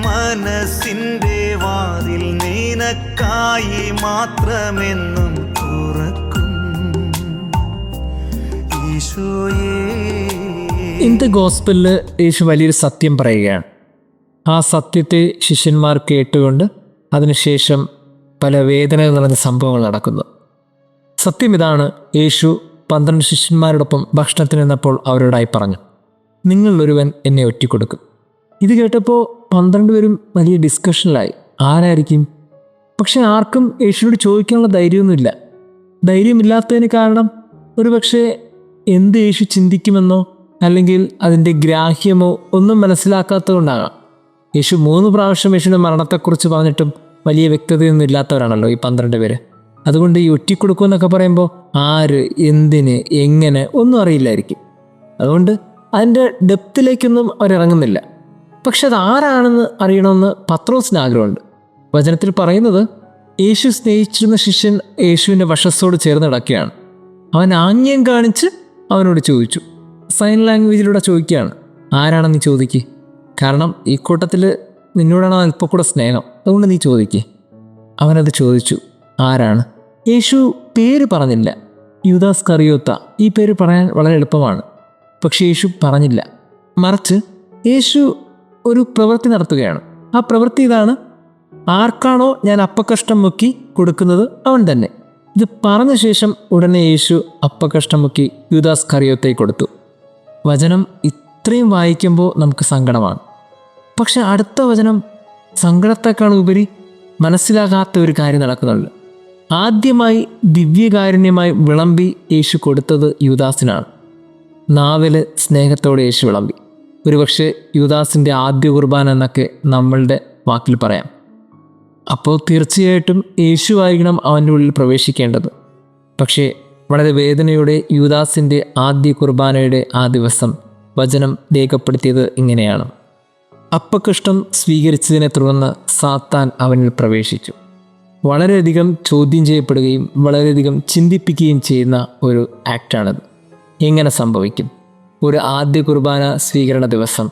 മനസ്സിൻ്റെ വാതിൽ നിനക്കായി മാത്രമെന്നും തുറക്കും ഈശോയേ. ഇൻ ദ ഗോസ്പലിൽ യേശു വലിയൊരു സത്യം പറയുകയാണ്. ആ സത്യത്തെ ശിഷ്യന്മാർ കേട്ടുകൊണ്ട് അതിനുശേഷം പല വേദനകൾ നിറഞ്ഞ സംഭവങ്ങൾ നടക്കുന്നു. സത്യം ഇതാണ്. യേശു 12 ശിഷ്യന്മാരോടൊപ്പം ഭക്ഷണത്തിന് നിന്നപ്പോൾ അവരോടായി പറഞ്ഞു, നിങ്ങളിലൊരുവൻ എന്നെ ഒറ്റിക്കൊടുക്കും. ഇത് കേട്ടപ്പോൾ 12 പേരും വലിയ ഡിസ്കഷനിലായി, ആരായിരിക്കും? പക്ഷെ ആർക്കും യേശുവിനോട് ചോദിക്കാനുള്ള ധൈര്യമൊന്നുമില്ല. ധൈര്യമില്ലാത്തതിന് കാരണം ഒരു പക്ഷേ എന്ത് യേശു ചിന്തിക്കുമെന്നോ അല്ലെങ്കിൽ അതിൻ്റെ ഗ്രാഹ്യമോ ഒന്നും മനസ്സിലാക്കാത്തതുകൊണ്ടാകാം. യേശു 3 പ്രാവശ്യം യേശുവിൻ്റെ മരണത്തെക്കുറിച്ച് പറഞ്ഞിട്ടും വലിയ വ്യക്തതയൊന്നും ഇല്ലാത്തവരാണല്ലോ ഈ 12 പേര്. അതുകൊണ്ട് ഈ ഒറ്റിക്കൊടുക്കുമെന്നൊക്കെ പറയുമ്പോൾ ആര്, എന്തിന്, എങ്ങനെ ഒന്നും അറിയില്ലായിരിക്കും. അതുകൊണ്ട് അതിൻ്റെ ഡെപ്തിലേക്കൊന്നും അവരിറങ്ങുന്നില്ല. പക്ഷെ അത് ആരാണെന്ന് അറിയണമെന്ന് പത്രോസിന് ആഗ്രഹമുണ്ട്. വചനത്തിൽ പറയുന്നത് യേശു സ്നേഹിച്ചിരുന്ന ശിഷ്യൻ യേശുവിൻ്റെ വശത്തോട് ചേർന്ന് കിടക്കുകയാണ്. അവൻ ആംഗ്യം കാണിച്ച് അവനോട് ചോദിച്ചു. സൈൻ ലാംഗ്വേജിലൂടെ ചോദിക്കുകയാണ്, ആരാണെന്ന് നീ ചോദിക്കുക. കാരണം ഈ കൂട്ടത്തിൽ നിന്നോടാണ് അല്പം കൂടെ സ്നേഹം, അതുകൊണ്ട് നീ ചോദിക്കുക. അവനത് ചോദിച്ചു, ആരാണ്? യേശു പേര് പറഞ്ഞില്ല. യൂദാസ് കറിയോത്ത. ഈ പേര് പറയാൻ വളരെ എളുപ്പമാണ്. പക്ഷേ യേശു പറഞ്ഞില്ല. മറിച്ച് യേശു ഒരു പ്രവൃത്തി നടത്തുകയാണ്. ആ പ്രവൃത്തി ഇതാണ്, ആർക്കാണോ ഞാൻ അപ്പക്കഷ്ടം മുക്കി കൊടുക്കുന്നത് അവൻ തന്നെ. ഇത് പറഞ്ഞ ശേഷം ഉടനെ യേശു അപ്പക്കഷ്ടം മുക്കി യൂദാസ് കറിയോത്തയ്ക്ക് കൊടുത്തു. വചനം ഇത്രയും വായിക്കുമ്പോൾ നമുക്ക് സങ്കടമാണ്. പക്ഷെ അടുത്ത വചനം സങ്കടത്തെക്കാൾ ഉപരി മനസ്സിലാകാത്ത ഒരു കാര്യം നടക്കുന്നുണ്ട്. ആദ്യമായി ദിവ്യകാരുണ്യമായി വിളമ്പി യേശു കൊടുത്തത് യൂദാസിനാണ്. നാവിൽ സ്നേഹത്തോടെ യേശു വിളമ്പി. ഒരുപക്ഷെ യൂദാസിൻ്റെ ആദ്യ കുർബാന എന്നൊക്കെ നമ്മളുടെ വാക്കിൽ പറയാം. അപ്പോൾ തീർച്ചയായിട്ടും യേശു ആയിരിക്കണം അവൻ്റെ ഉള്ളിൽ പ്രവേശിക്കേണ്ടത്. പക്ഷേ വളരെ വേദനയോടെ യൂദാസിൻ്റെ ആദ്യ കുർബാനയുടെ ആ ദിവസം വചനം രേഖപ്പെടുത്തിയത് ഇങ്ങനെയാണ്: അപ്പക്കഷ്ടം സ്വീകരിച്ചതിനെ തുടർന്ന് സാത്താൻ അവനിൽ പ്രവേശിച്ചു. വളരെയധികം ചോദ്യം ചെയ്യപ്പെടുകയും വളരെയധികം ചിന്തിപ്പിക്കുകയും ചെയ്യുന്ന ഒരു ആക്റ്റാണത്. എങ്ങനെ സംഭവിക്കും? ഒരു ആദ്യ കുർബാന സ്വീകരണ ദിവസം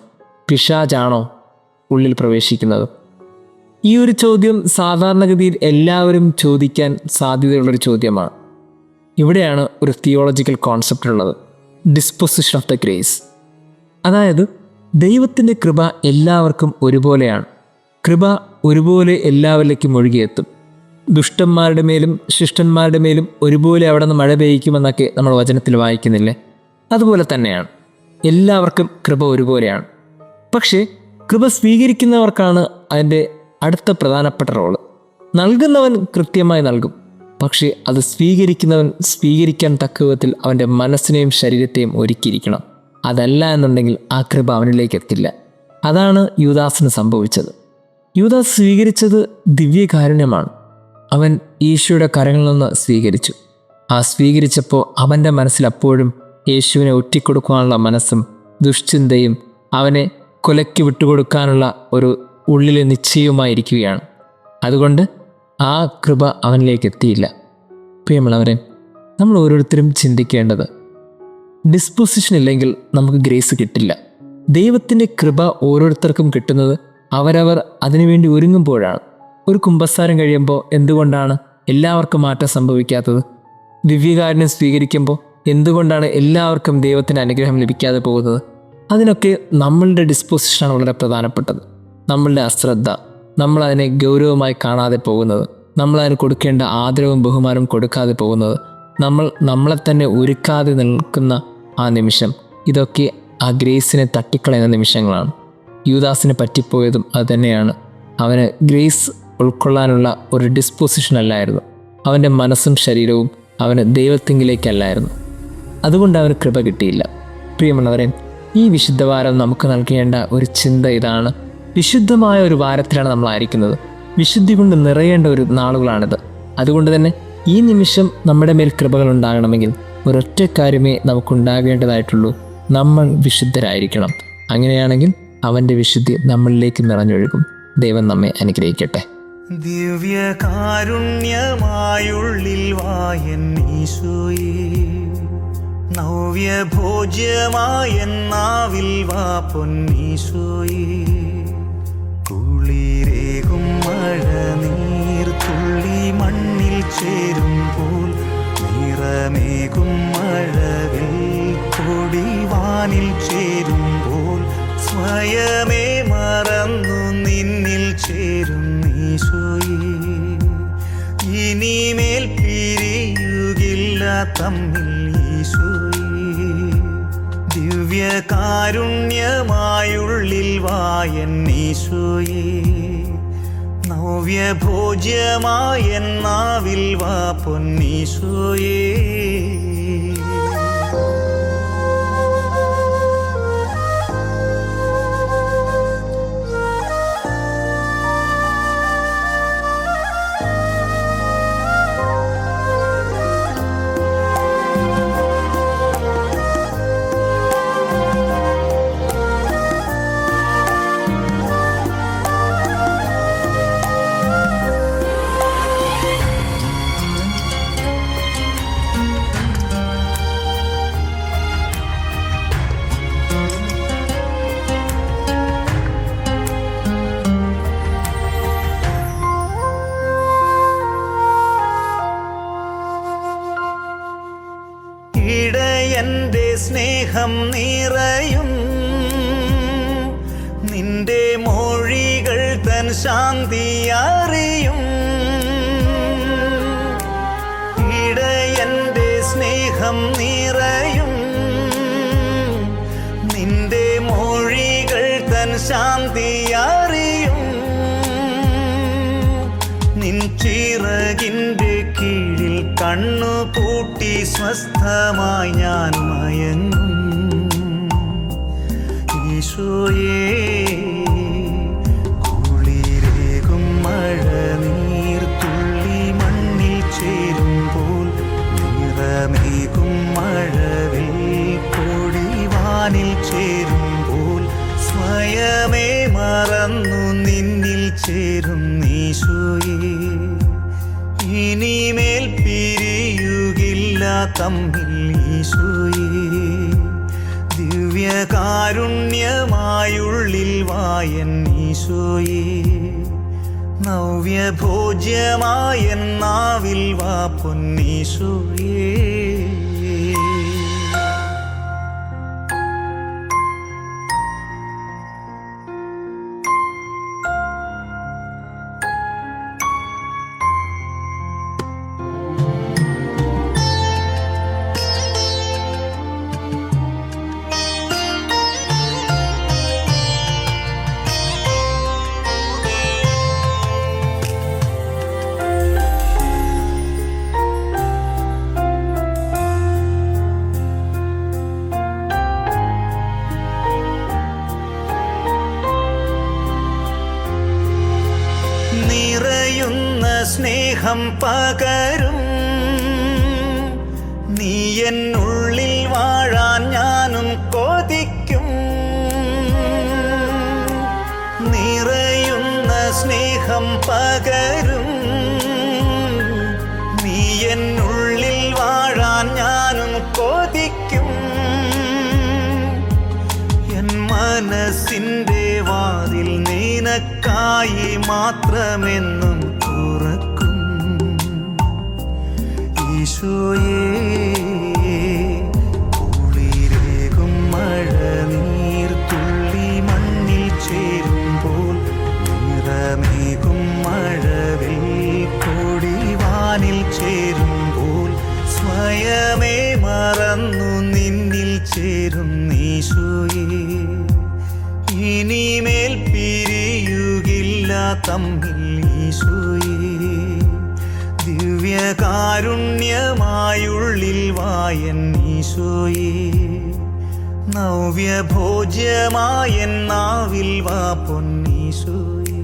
പിശാചാണോ ഉള്ളിൽ പ്രവേശിക്കുന്നത്? ഈ ഒരു ചോദ്യം സാധാരണഗതിയിൽ എല്ലാവരും ചോദിക്കാൻ സാധ്യതയുള്ളൊരു ചോദ്യമാണ്. ഇവിടെയാണ് ഒരു തിയോളജിക്കൽ കോൺസെപ്റ്റ് ഉള്ളത്, ഡിസ്പൊസിഷൻ ഓഫ് ദ ഗ്രേസ്. അതായത് ദൈവത്തിൻ്റെ കൃപ എല്ലാവർക്കും ഒരുപോലെയാണ്. കൃപ ഒരുപോലെ എല്ലാവരിലേക്കും ഒഴുകിയെത്തും. ദുഷ്ടന്മാരുടെ മേലും ശിഷ്ടന്മാരുടെ മേലും ഒരുപോലെ അവിടെ നിന്ന് മഴ പെയ്യിക്കുമെന്നൊക്കെ നമ്മൾ വചനത്തിൽ വായിക്കുന്നില്ലേ? അതുപോലെ തന്നെയാണ് എല്ലാവർക്കും കൃപ ഒരുപോലെയാണ്. പക്ഷേ കൃപ സ്വീകരിക്കുന്നവർക്കാണ് അതിൻ്റെ അടുത്ത പ്രധാനപ്പെട്ട റോള്. നൽകുന്നവൻ കൃത്യമായി നൽകും, പക്ഷേ അത് സ്വീകരിക്കുന്നവൻ സ്വീകരിക്കാൻ തക്ക വിധത്തിൽ അവൻ്റെ മനസ്സിനെയും ശരീരത്തെയും ഒരുക്കിയിരിക്കണം. അതല്ല എന്നുണ്ടെങ്കിൽ ആ കൃപ അവനിലേക്ക് എത്തില്ല. അതാണ് യൂദാസിന് സംഭവിച്ചത്. യൂദാസ് സ്വീകരിച്ചത് ദിവ്യകാരുണ്യമാണ്. അവൻ ഈശോയുടെ കരങ്ങളിൽ നിന്ന് സ്വീകരിച്ചു. ആ സ്വീകരിച്ചപ്പോൾ അവൻ്റെ മനസ്സിൽ അപ്പോഴും യേശുവിനെ ഒറ്റിക്കൊടുക്കാനുള്ള മനസ്സും ദുശ്ചിന്തയും അവനെ കൊലയ്ക്ക് വിട്ടുകൊടുക്കാനുള്ള ഒരു ഉള്ളിലെ നിശ്ചയവുമായിരിക്കുകയാണ്. അതുകൊണ്ട് ആ കൃപ അവനിലേക്ക് എത്തിയില്ല. പ്രിയമുള്ളവരെ, നമ്മൾ ഓരോരുത്തരും ചിന്തിക്കേണ്ടത്, ഡിസ്പൊസിഷൻ ഇല്ലെങ്കിൽ നമുക്ക് ഗ്രേസ് കിട്ടില്ല. ദൈവത്തിൻ്റെ കൃപ ഓരോരുത്തർക്കും കിട്ടുന്നത് അവരവർ അതിനുവേണ്ടി ഒരുങ്ങുമ്പോഴാണ്. ഒരു കുമ്പസാരം കഴിയുമ്പോൾ എന്തുകൊണ്ടാണ് എല്ലാവർക്കും മാറ്റം സംഭവിക്കാത്തത്? ദിവ്യകാരുണ്യം സ്വീകരിക്കുമ്പോൾ എന്തുകൊണ്ടാണ് എല്ലാവർക്കും ദൈവത്തിൻ്റെ അനുഗ്രഹം ലഭിക്കാതെ പോകുന്നത്? അതിനൊക്കെ നമ്മളുടെ ഡിസ്പൊസിഷനാണ് വളരെ പ്രധാനപ്പെട്ടത്. നമ്മളുടെ അശ്രദ്ധ, നമ്മളതിനെ ഗൗരവമായി കാണാതെ പോകുന്നത്, നമ്മളതിന് കൊടുക്കേണ്ട ആദരവും ബഹുമാനവും കൊടുക്കാതെ പോകുന്നത്, നമ്മളെ തന്നെ ഒരുക്കാതെ നിൽക്കുന്ന ആ നിമിഷം, ഇതൊക്കെ ആ ഗ്രേസിനെ തട്ടിക്കളയുന്ന നിമിഷങ്ങളാണ്. യൂദാസിന് പറ്റിപ്പോയതും അതുതന്നെയാണ്. അവന് ഗ്രേസ് ഉൾക്കൊള്ളാനുള്ള ഒരു ഡിസ്പൊസിഷൻ അല്ലായിരുന്നു. അവൻ്റെ മനസ്സും ശരീരവും അവന് ദൈവത്തിങ്കിലേക്കല്ലായിരുന്നു. അതുകൊണ്ട് അവന് കൃപ കിട്ടിയില്ല. പ്രിയമുള്ളവരെ, ഈ വിശുദ്ധവാരം നമുക്ക് നൽകേണ്ട ഒരു ചിന്ത ഇതാണ്. വിശുദ്ധമായ ഒരു വാരത്തിലാണ് നമ്മളായിരിക്കുന്നത്. വിശുദ്ധി കൊണ്ട് നിറയേണ്ട ഒരു നാളുകളാണിത്. അതുകൊണ്ട് തന്നെ ഈ നിമിഷം നമ്മുടെ മേൽ കൃപകൾ ഉണ്ടാകണമെങ്കിൽ ഒരൊറ്റ കാര്യമേ നമുക്കുണ്ടാകേണ്ടതായിട്ടുള്ളൂ: നമ്മൾ വിശുദ്ധരായിരിക്കണം. അങ്ങനെയാണെങ്കിൽ അവൻ്റെ വിശുദ്ധി നമ്മളിലേക്ക് നിറഞ്ഞൊഴുകും. ദൈവം നമ്മെ അനുഗ്രഹിക്കട്ടെ. ദിവ്യകാരുണ്യമായുള്ളിൽ വായൻ ഈശോയേ, നവ്യഭോജ്യമായ നാവിൽ വാ പൊന്നീശോയേ, കുളി മഴവിൽ പൊടിവാനിൽ ചേരുമ്പോൾ സ്വയമേ മറന്നു നിന്നിൽ ചേരും ഈശോയേ. ഇനിമേൽ പിരിയുകില്ല തമ്മിൽ ഈശോയേ. ദിവ്യകാരുണ്യമായുള്ളിൽ വായൻ ഈശോയേ. നവ്യഭോജ്യമായ നാവിൽ വാ പൊന്നീശോയേ. ഇടയന്റെ സ്നേഹം നിറയും നിന്റെ മൊഴികൾ തൻ ശാന്തി അറിയും. ഇടയന്റെ സ്നേഹം നിറയും നിന്റെ മൊഴികൾ തൻ ശാന്തി അറിയും. നിൻ ചിറകിൻ്റെ കീഴിൽ കണ്ണു പൂട്ടി സ്വസ്ഥമായി ഞാൻ മയങ്ങും ഈശോയേ. കുളിരേകും മഴനീർ തുള്ളി മണ്ണിൽ ചേരുമ്പോൾ നിറമേകും മഴവിൽ പൊടിവാനിൽ ചേരുമ്പോൾ സ്വയമേ മറന്നു നിന്നിൽ ചേരും ഈശോയേ. ഇനിമേൽ പിരിയുകില്ല തമ്മിൽ ഈശോയേ. ദിവ്യകാരുണ്യമായുള്ളിൽ വായൻ ഈശോയേ. നവ്യഭോജ്യമായ നാവിൽ വാ പൊന്നീശോയേ. നിറയുന്ന സ്നേഹം പകരും നീ എന്നുള്ളിൽ വാഴാൻ ഞാനും കൊതിക്കും. നിറയുന്ന സ്നേഹം പകരും നീ എന്നുള്ളിൽ വാഴാൻ ഞാനും കൊതിക്കും. എൻ മനസ്സിൻ്റെ വാതിൽ നിനക്കായി മാത്രമെന്നും തുറക്കും ഈശോയേ. കുളിരേകും മഴനീർ തുള്ളി മണ്ണിൽ ചേരുമ്പോൾ നിറമേകും മഴവിൽ പൊടിവാനിൽ ചേരുമ്പോൾ സ്വയമേ മറന്നു നിന്നിൽ ചേരും ഈശോയേ. ഇനിമേൽ പിരിയുകില്ല തമ്മിൽ ഈശോയേ. ദിവ്യകാരുണ്യമായുള്ളിൽ വായൻ ഈശോയേ. നവ്യഭോജ്യമായ നാവിൽ വാ പൊന്നീശോയേ.